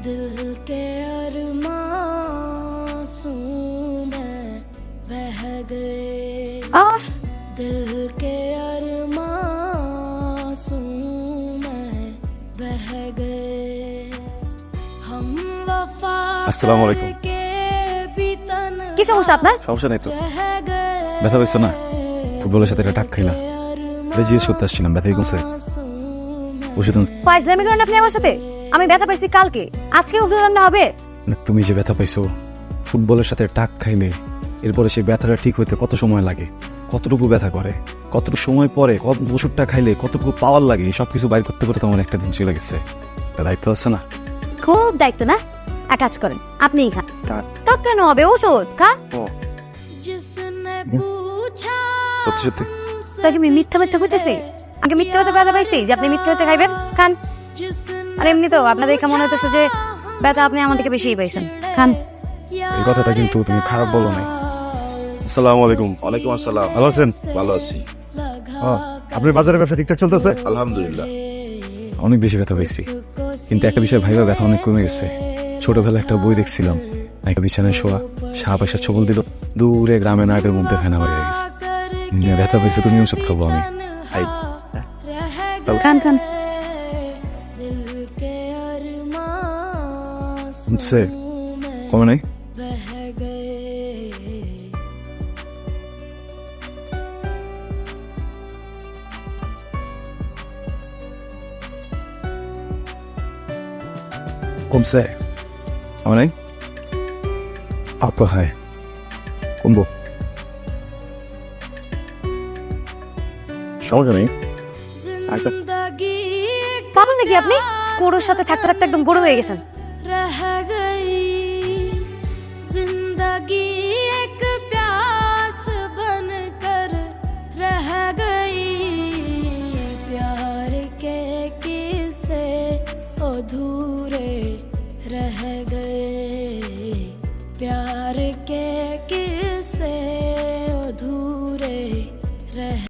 दिल के अरमासूं में बह गए दिल के अरमासूं में बह गए हम वफा আসসালামু আলাইকুম। के भी तन কি সমস্যা আপনার? সমস্যা নাই তো, रह गए ব্যথা পাইছো না? ফুটবলের সাথে একটা টাক খাইলা, এটা জিজ্ঞেস করতে আসছিলাম ব্যথা কমছে? ওষুধ ফাইজলামি করেন আপনি আমার সাথে? আমি ব্যথা পাইছি কালকে, আজকে ওষুধ আনতে হবে? তুমি যে ব্যথা পাইছো ফুটবলের সাথে টাক খাইলে এরপরে সেই ব্যথাটা ঠিক হইতে কত সময় লাগে, কতটুকু ব্যথা করে, কতটুকু সময় পরে, কত ওষুধটা খাইলে কতটুকু পাওয়ার লাগে, সব কিছু বাইর করতে করতে আমার একটা দিন চলে গেছে। একটা দায়িত্ব আছে না? খুব দায়িত্ব না? এক কাজ করেন, আপনিই খান। টাক। টক কেন হবে? ওষুধ খান। जिसने पूछा সত্যি সত্যি তাকে আমি মিথ্যা কইতেছি? আগে মিথ্যা হতে ব্যথা পাইছি যে আপনি মিথ্যা হতে খাইবেন? খান। আর এমনি তো আপনাদের দেখে মনে হইতেছে যে ব্যথা আপনি আমার থেকে বেশিই পাইছেন। খান। এই কথাটা কিন্তু তুমি খারাপ বলো নাই। আসসালামু আলাইকুম। ওয়ালাইকুম আসসালাম। ভালো আছেন? ভালো আছি আপনার বাজারের ব্যবসা ঠিকঠাক চলতেছে? আলহামদুলিল্লাহ। অনেক বেশি ব্যথা পাইছি, কিন্তু একটা বিষয় ভাইবা ব্যথা অনেক কমে গেছে। ছোটবেলায় একটা বই দেখছিলাম, একটা বিছানায় শোয়া সাপ এসে ছবল দিল, দূরে গ্রামে নাটের মধ্যে ফেনা হয়ে গেছে। ব্যথা পাইছে, তুমি ওষুধ খাবো আমি খাই। খান খান। दिल के সে কমে নাই? बह गए কমছে? কমে নাই? আপা হয় কমবো, সমস্যা নেই। जिंदगी পাগল নাকি আপনি? গরুর সাথে থাকতে থাকতে একদম গরু হয়ে গেছেন। रह गई जिंदगी एक प्यास बनकर रह गई प्यार के किस्से अधूरे रह गए प्यार के